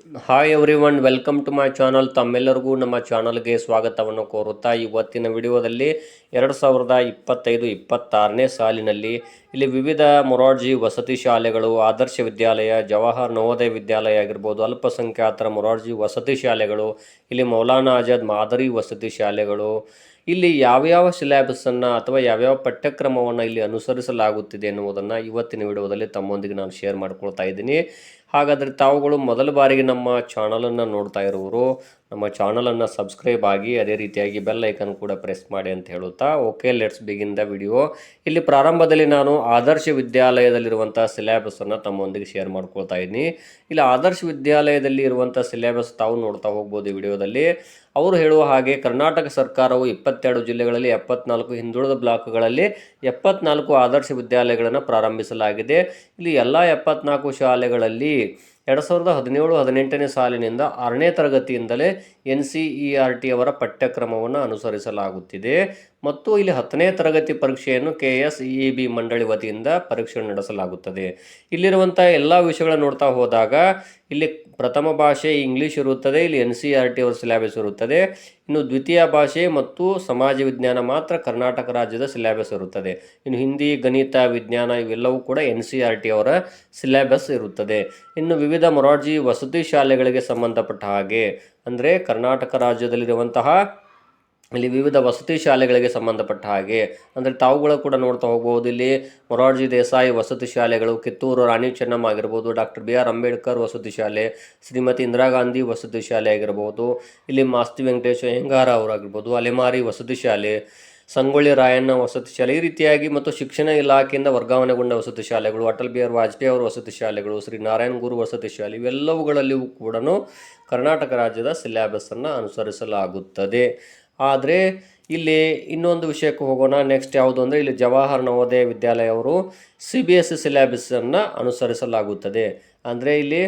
Hi everyone, welcome to my channel. ತಮ್ಮೆಲ್ಲರಿಗೂ ನಮ್ಮ ಚಾನಲ್ಗೆ ಸ್ವಾಗತವನ್ನು ಕೋರುತ್ತಾ ಇವತ್ತಿನ ವಿಡಿಯೋದಲ್ಲಿ 2025-26ನೇ ಸಾಲಿನಲ್ಲಿ ಇಲ್ಲಿ ವಿವಿಧ ಮೊರಾರ್ಜಿ ವಸತಿ ಶಾಲೆಗಳು, ಆದರ್ಶ ವಿದ್ಯಾಲಯ, ಜವಾಹರ್ ನವೋದಯ ವಿದ್ಯಾಲಯ ಆಗಿರ್ಬೋದು, ಅಲ್ಪಸಂಖ್ಯಾತರ ಮೊರಾರ್ಜಿ ವಸತಿ ಶಾಲೆಗಳು, ಇಲ್ಲಿ ಮೌಲಾನಾ ಆಜಾದ್ ಮಾದರಿ ವಸತಿ ಶಾಲೆಗಳು, ಇಲ್ಲಿ ಯಾವ್ಯಾವ ಸಿಲೆಬಸ್ಸನ್ನು ಅಥವಾ ಯಾವ್ಯಾವ ಪಠ್ಯಕ್ರಮವನ್ನು ಇಲ್ಲಿ ಅನುಸರಿಸಲಾಗುತ್ತಿದೆ ಎನ್ನುವುದನ್ನು ಇವತ್ತಿನ ವಿಡಿಯೋದಲ್ಲಿ ತಮ್ಮೊಂದಿಗೆ ನಾನು ಶೇರ್ ಮಾಡ್ಕೊಳ್ತಾ ಇದ್ದೀನಿ. ಹಾಗಾದರೆ ತಾವುಗಳು ಮೊದಲ ಬಾರಿಗೆ ನಮ್ಮ ಚಾನಲನ್ನು ನೋಡ್ತಾ ಇರುವವರು ನಮ್ಮ ಚಾನಲನ್ನು ಸಬ್ಸ್ಕ್ರೈಬ್ ಆಗಿ, ಅದೇ ರೀತಿಯಾಗಿ ಬೆಲ್ ಐಕನ್ ಕೂಡ ಪ್ರೆಸ್ ಮಾಡಿ ಅಂತ ಹೇಳುತ್ತಾ okay, let's begin the video. ಇಲ್ಲಿ ಪ್ರಾರಂಭದಲ್ಲಿ ನಾನು ಆದರ್ಶ ವಿದ್ಯಾಲಯದಲ್ಲಿರುವಂಥ ಸಿಲೆಬಸ್ಸನ್ನು ತಮ್ಮೊಂದಿಗೆ ಶೇರ್ ಮಾಡ್ಕೊಳ್ತಾ ಇದ್ದೀನಿ. ಇಲ್ಲಿ ಆದರ್ಶ ವಿದ್ಯಾಲಯದಲ್ಲಿ ಇರುವಂಥ ಸಿಲೆಬಸ್ ತಾವು ನೋಡ್ತಾ ಹೋಗ್ಬೋದು ಈ ವಿಡಿಯೋದಲ್ಲಿ. ಅವರು ಹೇಳುವ ಹಾಗೆ ಕರ್ನಾಟಕ ಸರ್ಕಾರವು 22 ಜಿಲ್ಲೆಗಳಲ್ಲಿ 74 ಹಿಂದುಳಿದ ಬ್ಲಾಕ್ಗಳಲ್ಲಿ 74 ಆದರ್ಶ ವಿದ್ಯಾಲಯಗಳನ್ನು ಪ್ರಾರಂಭಿಸಲಾಗಿದೆ. ಇಲ್ಲಿ ಎಲ್ಲ 74 ಶಾಲೆಗಳಲ್ಲಿ 2017-18ನೇ ಸಾಲಿನಿಂದ 6ನೇ ತರಗತಿಯಿಂದಲೇ NCERT ಅವರ ಪಠ್ಯಕ್ರಮವನ್ನು ಅನುಸರಿಸಲಾಗುತ್ತಿದೆ ಮತ್ತು ಇಲ್ಲಿ 10ನೇ ತರಗತಿ ಪರೀಕ್ಷೆಯನ್ನು KSEB ಮಂಡಳಿ ವತಿಯಿಂದ ಪರೀಕ್ಷೆ ನಡೆಸಲಾಗುತ್ತದೆ. ಇಲ್ಲಿರುವಂಥ ಎಲ್ಲ ವಿಷಯಗಳನ್ನು ನೋಡ್ತಾ ಹೋದಾಗ ಇಲ್ಲಿ ಪ್ರಥಮ ಭಾಷೆ ಇಂಗ್ಲೀಷ್ ಇರುತ್ತದೆ, ಇಲ್ಲಿ NCERT ಅವರ ಸಿಲೆಬಸ್ ಇರುತ್ತದೆ. ಇನ್ನು ದ್ವಿತೀಯ ಭಾಷೆ ಮತ್ತು ಸಮಾಜ ವಿಜ್ಞಾನ ಮಾತ್ರ ಕರ್ನಾಟಕ ರಾಜ್ಯದ ಸಿಲೆಬಸ್ ಇರುತ್ತದೆ. ಇನ್ನು ಹಿಂದಿ, ಗಣಿತ, ವಿಜ್ಞಾನ ಇವೆಲ್ಲವೂ ಕೂಡ NCERT ಅವರ ಸಿಲೆಬಸ್ ಇರುತ್ತದೆ. ಇನ್ನು ವಿವಿಧ ಮೊರಾರ್ಜಿ ವಸತಿ ಶಾಲೆಗಳಿಗೆ ಸಂಬಂಧಪಟ್ಟ ಹಾಗೆ ಅಂದರೆ ಕರ್ನಾಟಕ ರಾಜ್ಯದಲ್ಲಿರುವಂತಹ ಇಲ್ಲಿ ವಿವಿಧ ವಸತಿ ಶಾಲೆಗಳಿಗೆ ಸಂಬಂಧಪಟ್ಟ ಹಾಗೆ ಅಂದರೆ ತಾವುಗಳು ಕೂಡ ನೋಡ್ತಾ ಹೋಗ್ಬೋದು. ಇಲ್ಲಿ ಮೊರಾರ್ಜಿ ದೇಸಾಯಿ ವಸತಿ ಶಾಲೆಗಳು, ಕಿತ್ತೂರು ರಾಣಿ ಚೆನ್ನಮ್ಮ ಆಗಿರ್ಬೋದು, ಡಾಕ್ಟರ್ BR ಅಂಬೇಡ್ಕರ್ ವಸತಿ ಶಾಲೆ, ಶ್ರೀಮತಿ ಇಂದಿರಾ ಗಾಂಧಿ ವಸತಿ ಶಾಲೆ ಆಗಿರ್ಬೋದು, ಇಲ್ಲಿ ಮಾಸ್ತಿ ವೆಂಕಟೇಶ ಅಯ್ಯಂಗಾರ ಅವರಾಗಿರ್ಬೋದು, ಅಲೆಮಾರಿ ವಸತಿ ಶಾಲೆ, ಸಂಗೊಳ್ಳಿ ರಾಯಣ್ಣ ವಸತಿ ಶಾಲೆ, ಈ ರೀತಿಯಾಗಿ ಮತ್ತು ಶಿಕ್ಷಣ ಇಲಾಖೆಯಿಂದ ವರ್ಗಾವಣೆಗೊಂಡ ವಸತಿ ಶಾಲೆಗಳು, ಅಟಲ್ ಬಿಹಾರಿ ವಾಜಪೇಯಿ ಅವರ ವಸತಿ ಶಾಲೆಗಳು, ಶ್ರೀ ನಾರಾಯಣ ಗುರು ವಸತಿ ಶಾಲೆ ಇವೆಲ್ಲವುಗಳಲ್ಲಿಯೂ ಕೂಡ ಕರ್ನಾಟಕ ರಾಜ್ಯದ ಸಿಲೆಬಸ್ಸನ್ನು ಅನುಸರಿಸಲಾಗುತ್ತದೆ. ಆದರೆ ಇಲ್ಲಿ ಇನ್ನೊಂದು ವಿಷಯಕ್ಕೆ ಹೋಗೋಣ. ನೆಕ್ಸ್ಟ್ ಯಾವುದು ಅಂದರೆ ಇಲ್ಲಿ ಜವಾಹರ್ ನವೋದಯ ವಿದ್ಯಾಲಯ ಅವರು CBSE ಸಿಲೆಬಸ್ಸನ್ನು ಅನುಸರಿಸಲಾಗುತ್ತದೆ. ಅಂದರೆ ಇಲ್ಲಿ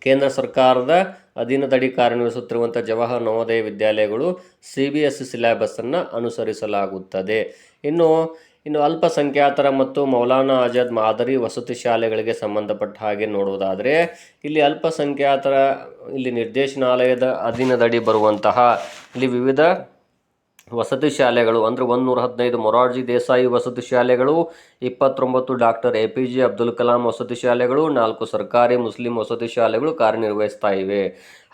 ಕೇಂದ್ರ ಸರ್ಕಾರದ ಅಧೀನದಡಿ ಕಾರ್ಯನಿರ್ವಹಿಸುತ್ತಿರುವಂಥ ಜವಾಹರ್ ನವೋದಯ ವಿದ್ಯಾಲಯಗಳು CBSE ಸಿಲೆಬಸ್ಸನ್ನು ಅನುಸರಿಸಲಾಗುತ್ತದೆ. ಇನ್ನು ಅಲ್ಪಸಂಖ್ಯಾತರ ಮತ್ತು ಮೌಲಾನಾ ಆಜಾದ್ ಮಾದರಿ ವಸತಿ ಶಾಲೆಗಳಿಗೆ ಸಂಬಂಧಪಟ್ಟ ಹಾಗೆ ನೋಡುವುದಾದರೆ ಇಲ್ಲಿ ಅಲ್ಪಸಂಖ್ಯಾತರ ಇಲ್ಲಿ ನಿರ್ದೇಶನಾಲಯದ ಅಧೀನದಡಿ ಬರುವಂತಹ ಇಲ್ಲಿ ವಿವಿಧ ವಸತಿ ಶಾಲೆಗಳು ಅಂದರೆ 115 ಮೊರಾರ್ಜಿ ದೇಸಾಯಿ ವಸತಿ ಶಾಲೆಗಳು, 29 ಡಾಕ್ಟರ್ APJ ಅಬ್ದುಲ್ ಕಲಾಂ ವಸತಿ ಶಾಲೆಗಳು, 4 ಸರ್ಕಾರಿ ಮುಸ್ಲಿಂ ವಸತಿ ಶಾಲೆಗಳು ಕಾರ್ಯನಿರ್ವಹಿಸ್ತಾ ಇವೆ.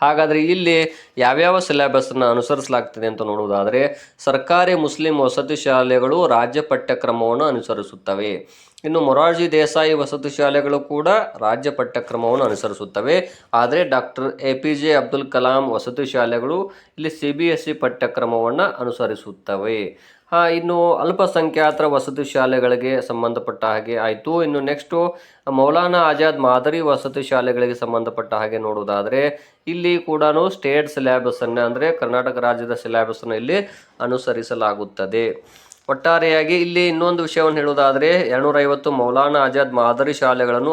ಹಾಗಾದರೆ ಇಲ್ಲಿ ಯಾವ್ಯಾವ ಸಿಲೆಬಸ್ಸನ್ನು ಅನುಸರಿಸಲಾಗ್ತದೆ ಅಂತ ನೋಡುವುದಾದರೆ ಸರ್ಕಾರಿ ಮುಸ್ಲಿಂ ವಸತಿ ಶಾಲೆಗಳು ರಾಜ್ಯ ಪಠ್ಯಕ್ರಮವನ್ನು ಅನುಸರಿಸುತ್ತವೆ. ಇನ್ನು ಮೊರಾರ್ಜಿ ದೇಸಾಯಿ ವಸತಿ ಶಾಲೆಗಳು ಕೂಡ ರಾಜ್ಯ ಪಠ್ಯಕ್ರಮವನ್ನು ಅನುಸರಿಸುತ್ತವೆ. ಆದರೆ ಡಾಕ್ಟರ್ APJ ಅಬ್ದುಲ್ ಕಲಾಂ ವಸತಿ ಶಾಲೆಗಳು ಇಲ್ಲಿ CBSE ಪಠ್ಯಕ್ರಮವನ್ನು ಅನುಸರಿಸುತ್ತವೆ. ಇನ್ನು ಅಲ್ಪಸಂಖ್ಯಾತರ ವಸತಿ ಶಾಲೆಗಳಿಗೆ ಸಂಬಂಧಪಟ್ಟ ಹಾಗೆ ಆಯಿತು. ಇನ್ನು ನೆಕ್ಸ್ಟು ಮೌಲಾನಾ ಆಜಾದ್ ಮಾದರಿ ವಸತಿ ಶಾಲೆಗಳಿಗೆ ಸಂಬಂಧಪಟ್ಟ ಹಾಗೆ ನೋಡುವುದಾದರೆ ಇಲ್ಲಿ ಕೂಡ ಸ್ಟೇಟ್ ಸಿಲೆಬಸ್ಸನ್ನು ಅಂದರೆ ಕರ್ನಾಟಕ ರಾಜ್ಯದ ಸಿಲೆಬಸ್ಸನ್ನು ಇಲ್ಲಿ ಅನುಸರಿಸಲಾಗುತ್ತದೆ. ಒಟ್ಟಾರೆಯಾಗಿ ಇಲ್ಲಿ ಇನ್ನೊಂದು ವಿಷಯವನ್ನು ಹೇಳುವುದಾದರೆ 250 ಮೌಲಾನಾ ಆಜಾದ್ ಮಾದರಿ ಶಾಲೆಗಳನ್ನು